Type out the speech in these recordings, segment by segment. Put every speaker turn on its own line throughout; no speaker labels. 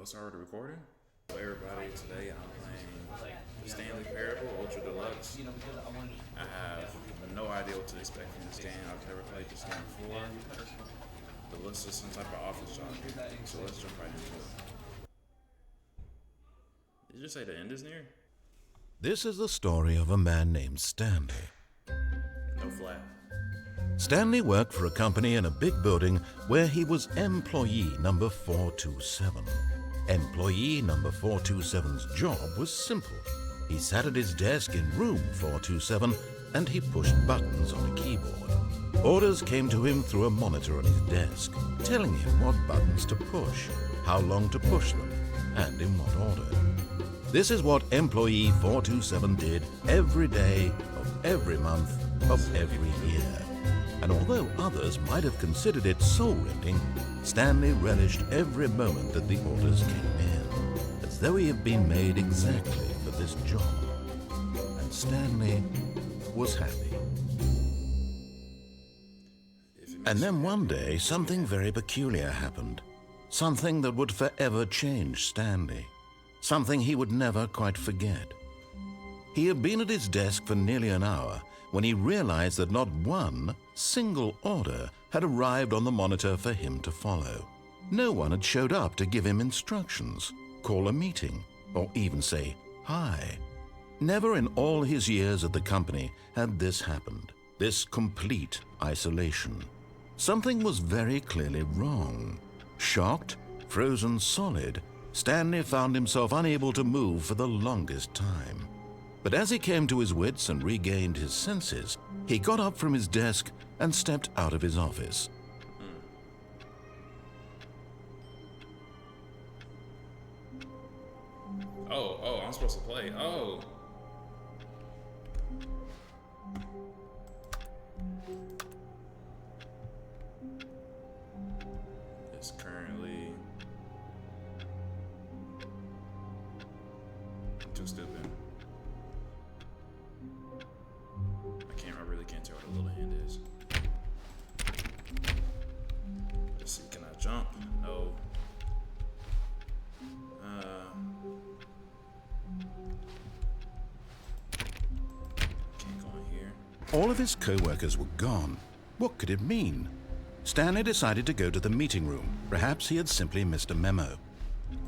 It's already recording? Hello everybody, today I'm playing the Stanley Parable Ultra Deluxe. I have no idea what to expect from this game. I've never played this game before. The list is some type of office job. So let's jump right into it. Did you say the end is near?
This is the story of a man named Stanley.
No flat.
Stanley worked for a company in a big building where he was employee number 427. Employee number 427's job was simple. He sat at his desk in room 427 and he pushed buttons on a keyboard. Orders came to him through a monitor on his desk, telling him what buttons to push, how long to push them, and in what order. This is what employee 427 did every day of every month of every year. And although others might have considered it soul-rending, Stanley relished every moment that the orders came in, as though he had been made exactly for this job. And Stanley was happy. And then one day, something very peculiar happened. Something that would forever change Stanley. Something he would never quite forget. He had been at his desk for nearly an hour when he realized that not one single order had arrived on the monitor for him to follow. No one had showed up to give him instructions, call a meeting, or even say hi. Never in all his years at the company had this happened, this complete isolation. Something was very clearly wrong. Shocked, frozen solid, Stanley found himself unable to move for the longest time. But as he came to his wits and regained his senses, he got up from his desk and stepped out of his office.
Oh, I'm supposed to play. Oh. It's currently too stupid. I really can't tell what a little hand is. Let's see, can I jump? No. Can't go in here.
All of his co-workers were gone. What could it mean? Stanley decided to go to the meeting room. Perhaps he had simply missed a memo.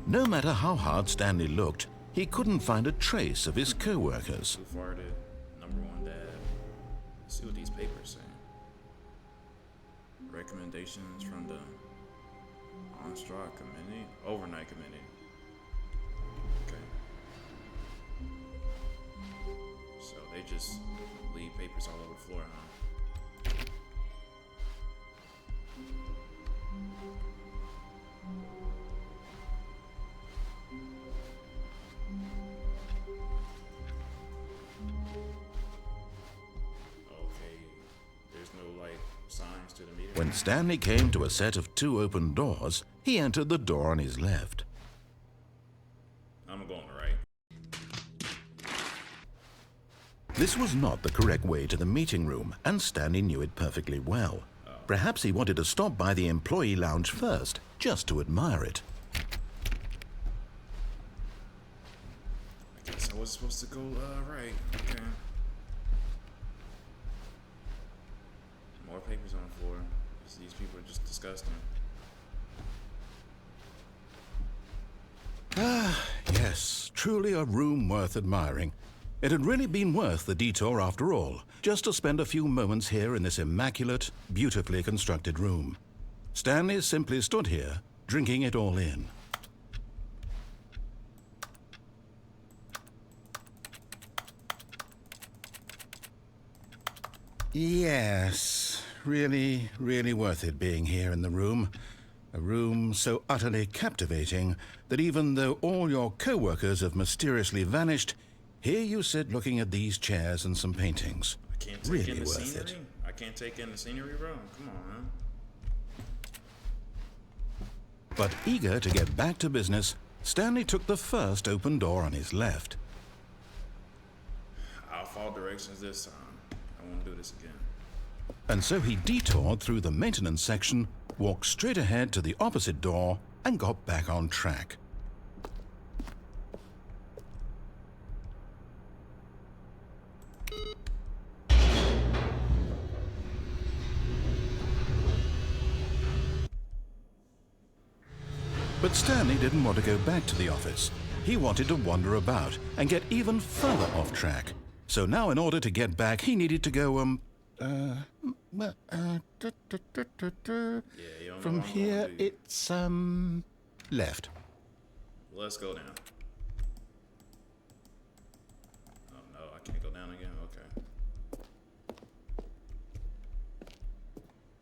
No matter how hard Stanley looked, he couldn't find a trace of his co-workers.
Who farted? Number one dad. Let's see what these papers say. Recommendations from the on-straw committee, overnight committee. Okay. So they just leave papers all over the floor, huh? Signs to the meeting.
When Stanley came to a set of two open doors, he entered the door on his left.
I'm going right.
This was not the correct way to the meeting room, and Stanley knew it perfectly well. Perhaps he wanted to stop by the employee lounge first, just to admire it.
I guess I was supposed to go right. Okay. More papers on the floor. These people are just disgusting.
Ah, yes, truly a room worth admiring. It had really been worth the detour after all, just to spend a few moments here in this immaculate, beautifully constructed room. Stanley simply stood here, drinking it all in. Yes, really, really worth it being here in the room. A room so utterly captivating that even though all your co-workers have mysteriously vanished, here you sit looking at these chairs and some paintings.
I can't take
Really
in the
worth
scenery.
it.
I can't take in the scenery, bro. Come on, man.
But eager to get back to business, Stanley took the first open door on his left.
I'll follow directions this time. I won't do this again.
And so he detoured through the maintenance section, walked straight ahead to the opposite door, and got back on track. But Stanley didn't want to go back to the office. He wanted to wander about and get even further off track. So now in order to get back, he needed to go, from here, it's, left.
Let's go down. Oh no, I can't go down again?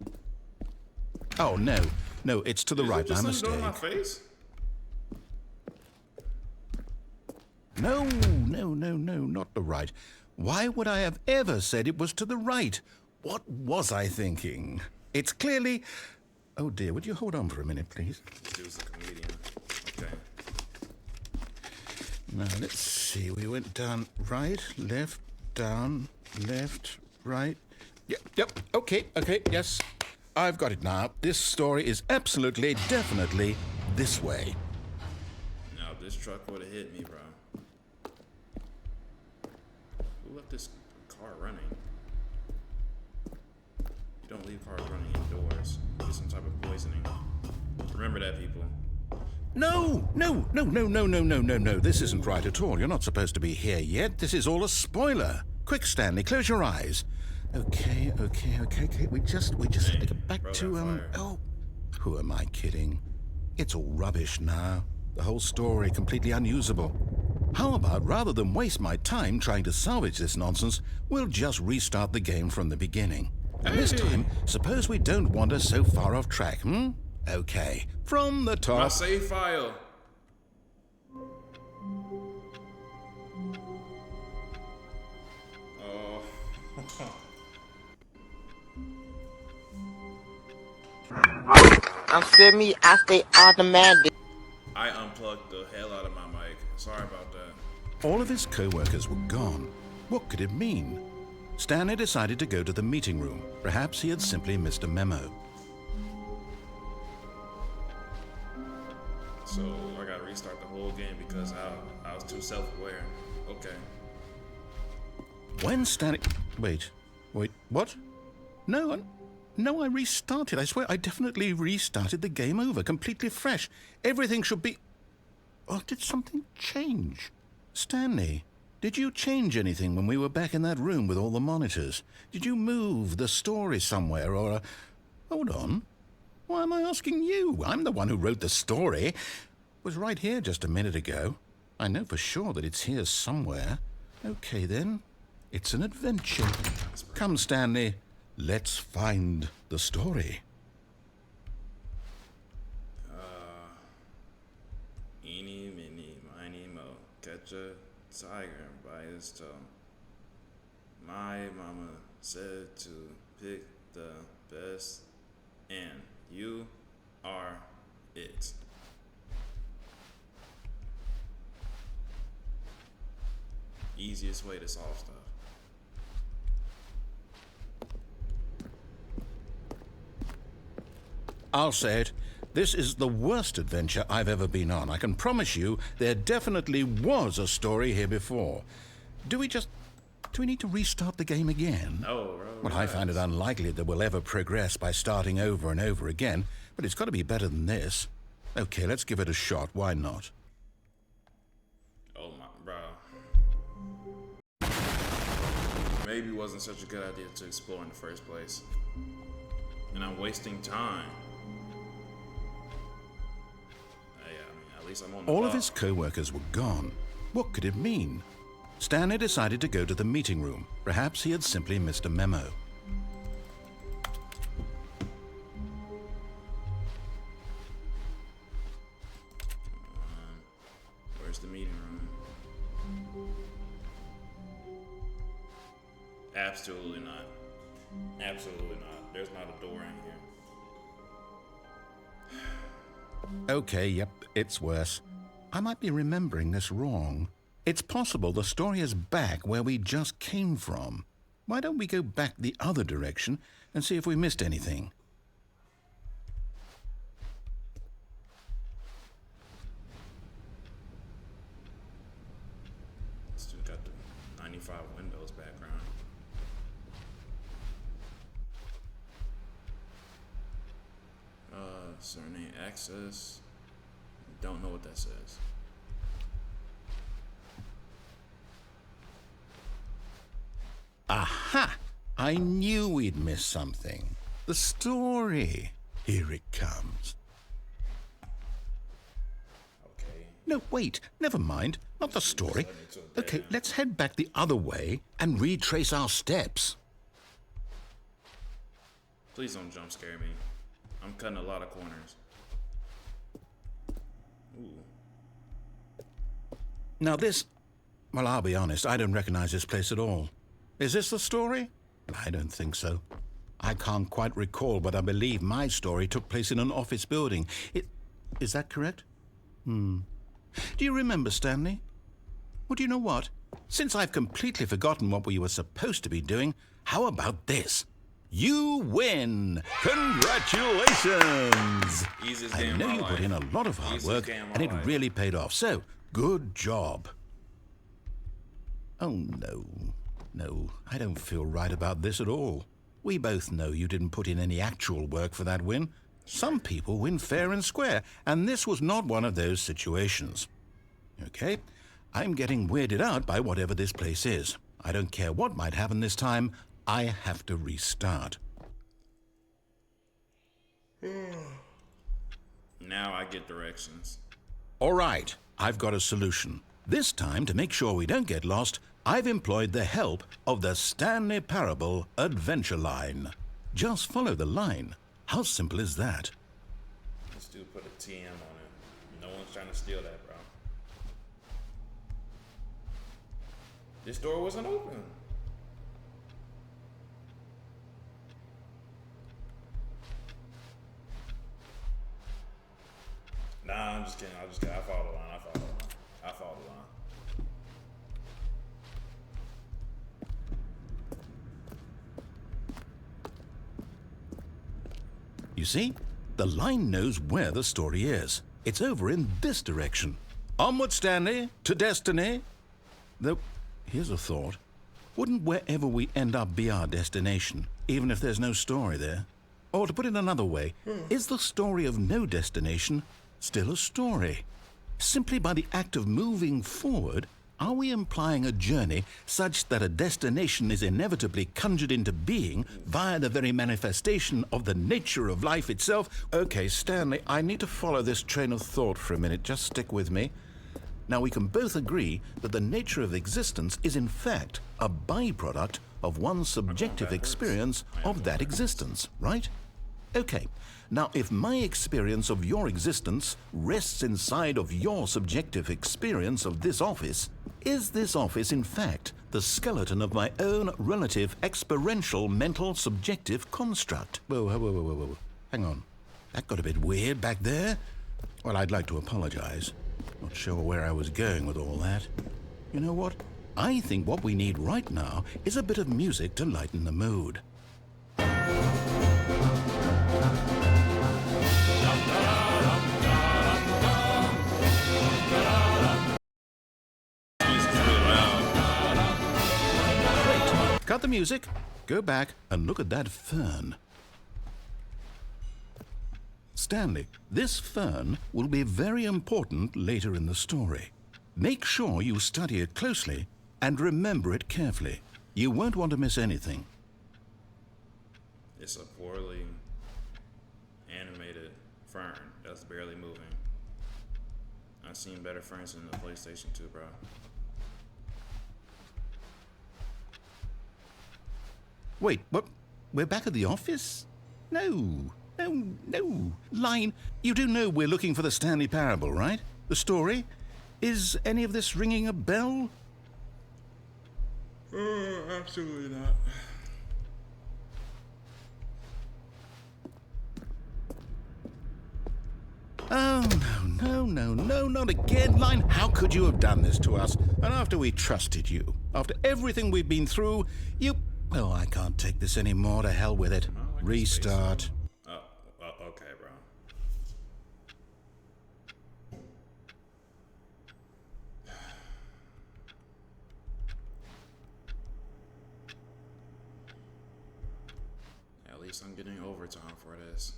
Okay.
Oh, no. No, it's to the right. My
Just
mistake.
my face?
No, not the right. Why would I have ever said it was to the right? What was I thinking? It's clearly... Oh, dear, would you hold on for a minute, please?
This dude's a comedian. Okay.
Now, let's see. We went down right, left, down, left, right. Yep, okay, yes. I've got it now. This story is absolutely, definitely this way.
Now, if this truck would have hit me, bro. Who left this car running? You don't leave cars running indoors. You get some type of poisoning. Remember that, people.
No. This isn't right at all. You're not supposed to be here yet. This is all a spoiler. Quick, Stanley, close your eyes. Okay. We just need to get back to, oh, who am I kidding? It's all rubbish now. The whole story completely unusable. How about, rather than waste my time trying to salvage this nonsense, we'll just restart the game from the beginning. And this time, suppose we don't wander so far off track, Okay, from the top.
My save file. Oh.
I'm semi I stay automatic.
I unplugged the hell out of my mic. Sorry about that.
All of his co-workers were gone. What could it mean? Stanley decided to go to the meeting room. Perhaps he had simply missed a memo.
So I gotta restart the whole game because I was too self-aware. Okay.
When Stanley... Wait, what? No, I restarted. I swear I definitely restarted the game over, completely fresh. Everything should be... Oh, did something change? Stanley, did you change anything when we were back in that room with all the monitors? Did you move the story somewhere or... Hold on. Why am I asking you? I'm the one who wrote the story. It was right here just a minute ago. I know for sure that it's here somewhere. Okay, then. It's an adventure. Come, Stanley. Let's find the story.
Eeny, meeny, miny, mo. Catch a tiger by his toe. My mama said to pick the best, and you are it. Easiest way to solve stuff.
I'll say it. This is the worst adventure I've ever been on. I can promise you there definitely was a story here before. Do we need to restart the game again?
No, bro.
Well, I find it unlikely that we'll ever progress by starting over and over again, but it's got to be better than this. Okay, let's give it a shot. Why not?
Oh my, bro. Maybe it wasn't such a good idea to explore in the first place. And I'm wasting time. At least I'm on the
All
clock.
of his co-workers were gone. What could it mean? Stanley decided to go to the meeting room. Perhaps he had simply missed a memo.
Where's the meeting room? Absolutely not. Absolutely not. There's not a door in here.
Okay, yep, it's worse. I might be remembering this wrong. It's possible the story is back where we just came from. Why don't we go back the other direction and see if we missed anything?
Still got the 95 Windows background. Surname access. don't know what that says.
Aha! I knew we'd miss something. The story. Here it comes.
Okay.
No, wait. Never mind. Not the story. Okay, let's head back the other way and retrace our steps.
Please don't jump scare me. I'm cutting a lot of corners. Ooh.
Now this... Well, I'll be honest. I don't recognize this place at all. Is this the story? I don't think so. I can't quite recall, but I believe my story took place in an office building. Is that correct? Do you remember, Stanley? Well, do you know what? Since I've completely forgotten what we were supposed to be doing, how about this? You win! Congratulations!
Easiest
I
game
know
of my
you
life.
put in a lot of hard
Easiest
work,
game of
and
my
it
life.
really paid off. So, good job. Oh, no. No, I don't feel right about this at all. We both know you didn't put in any actual work for that win. Some people win fair and square, and this was not one of those situations. Okay, I'm getting weirded out by whatever this place is. I don't care what might happen this time. I have to restart.
Now I get directions.
All right, I've got a solution. This time, to make sure we don't get lost, I've employed the help of the Stanley Parable Adventure Line. Just follow the line. How simple is that?
This dude put a TM on it. No one's trying to steal that, bro. This door wasn't open. Nah, I'm just kidding. I follow the line. I follow the line.
You see, the line knows where the story is. It's over in this direction. Onward, Stanley, to destiny. Though, here's a thought. Wouldn't wherever we end up be our destination, even if there's no story there? Or to put it another way, is the story of no destination still a story? Simply by the act of moving forward, are we implying a journey such that a destination is inevitably conjured into being via the very manifestation of the nature of life itself? Okay, Stanley, I need to follow this train of thought for a minute. Just stick with me. Now, we can both agree that the nature of existence is in fact a byproduct of one's subjective experience of that existence, right? Okay, now if my experience of your existence rests inside of your subjective experience of this office, is this office in fact the skeleton of my own relative experiential mental subjective construct? Whoa. Hang on. That got a bit weird back there. Well, I'd like to apologize. Not sure where I was going with all that. You know what? I think what we need right now is a bit of music to lighten the mood. Cut the music, go back and look at that fern. Stanley, this fern will be very important later in the story. Make sure you study it closely and remember it carefully. You won't want to miss anything.
It's a poorly animated fern that's barely moving. I've seen better ferns in the PlayStation 2, bro.
Wait, what? We're back at the office? No. Line, you do know we're looking for the Stanley Parable, right? The story? Is any of this ringing a bell?
Absolutely not.
Oh, no, not again, Line. How could you have done this to us? And after we trusted you, after everything we've been through, you... Oh, I can't take this anymore. To hell with it. Restart.
Okay, bro. At least I'm getting overtime for this.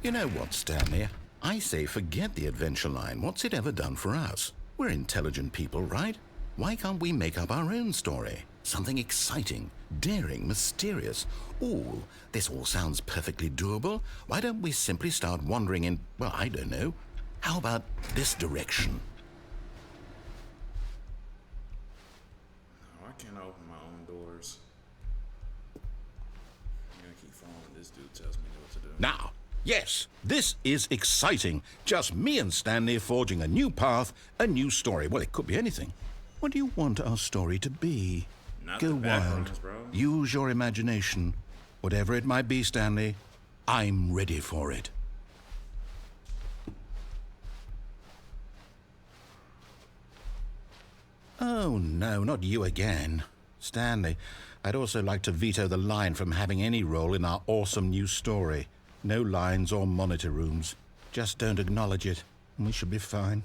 You know what, Stanley? I say forget the adventure line. What's it ever done for us? We're intelligent people, right? Why can't we make up our own story? Something exciting, daring, mysterious. Ooh, this all sounds perfectly doable. Why don't we simply start wandering in, well, I don't know. How about this direction?
No, I can't open my own doors. I'm gonna keep following this dude tells me what to do.
Now, yes, this is exciting. Just me and Stanley forging a new path, a new story. Well, it could be anything. What do you want our story to be?
Not
Go
the back
wild.
rooms, bro.
Use your imagination. Whatever it might be, Stanley, I'm ready for it. Oh, no, not you again. Stanley, I'd also like to veto the line from having any role in our awesome new story. No lines or monitor rooms. Just don't acknowledge it, and we should be fine.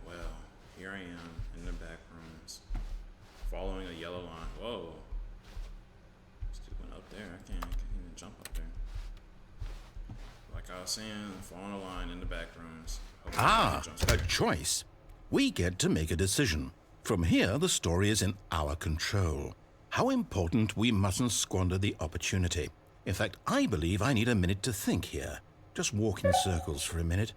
Well, here I am in the back rooms, following a yellow line. Whoa. This dude went up there. I can't even jump up there. Like I was saying, following a line in the back rooms. Hopefully I
Ah,
can jump
a
straight.
choice. We get to make a decision. From here, the story is in our control. How important we mustn't squander the opportunity. In fact, I believe I need a minute to think here. Just walk in circles for a minute.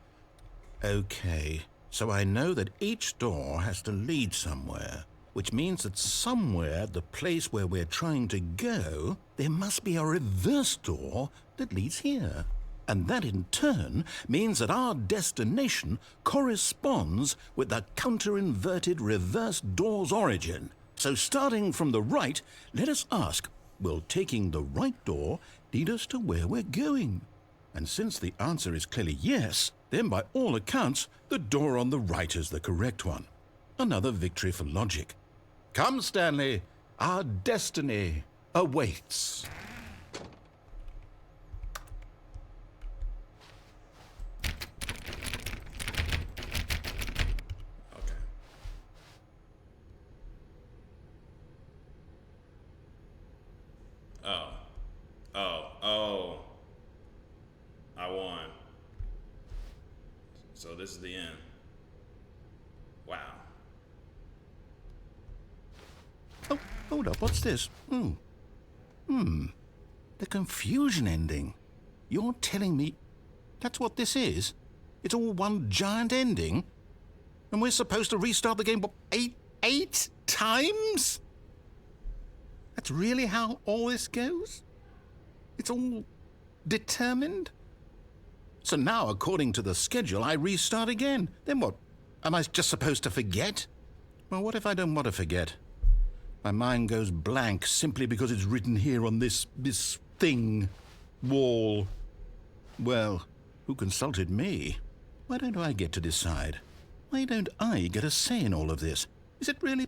Okay, so I know that each door has to lead somewhere, which means that somewhere, the place where we're trying to go, there must be a reverse door that leads here. And that in turn means that our destination corresponds with the counter-inverted reverse door's origin. So starting from the right, let us ask, will taking the right door lead us to where we're going? And since the answer is clearly yes, then by all accounts, the door on the right is the correct one. Another victory for logic. Come, Stanley, our destiny awaits.
Okay. Oh. I won. So this is the end. Wow.
Oh, hold up, what's this? The confusion ending. You're telling me that's what this is? It's all one giant ending? And we're supposed to restart the game, what, eight times? That's really how all this goes? It's all determined? So now, according to the schedule, I restart again. Then what? Am I just supposed to forget? Well, what if I don't want to forget? My mind goes blank simply because it's written here on this thing, wall. Well, who consulted me? Why don't I get to decide? Why don't I get a say in all of this? Is it really?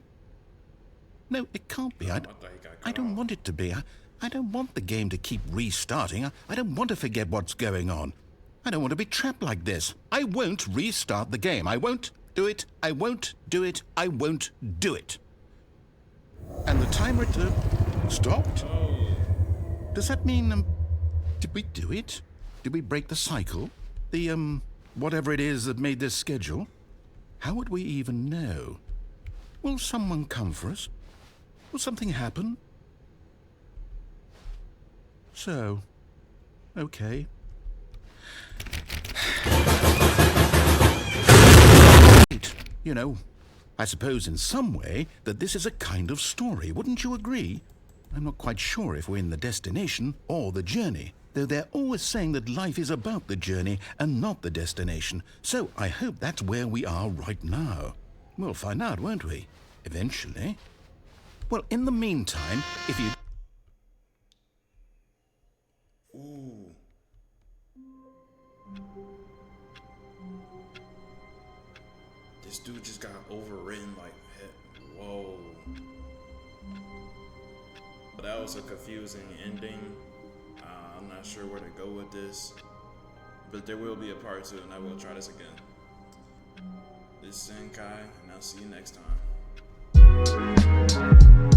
No, it can't be. I don't want it to be. I don't want the game to keep restarting. I don't want to forget what's going on. I don't want to be trapped like this. I won't restart the game. I won't do it. I won't do it. I won't do it. And the timer stopped? Does that mean, did we do it? Did we break the cycle? The, whatever it is that made this schedule? How would we even know? Will someone come for us? Will something happen? So, okay. You know, I suppose in some way that this is a kind of story, wouldn't you agree? I'm not quite sure if we're in the destination or the journey, though they're always saying that life is about the journey and not the destination, so I hope that's where we are right now. We'll find out, won't we? Eventually. Well, in the meantime, if you...
Ooh. This dude just got overwritten like heck. Whoa. But that was a confusing ending. I'm not sure where to go with this. But there will be a part 2 and I will try this again. This is Zenkai and I'll see you next time.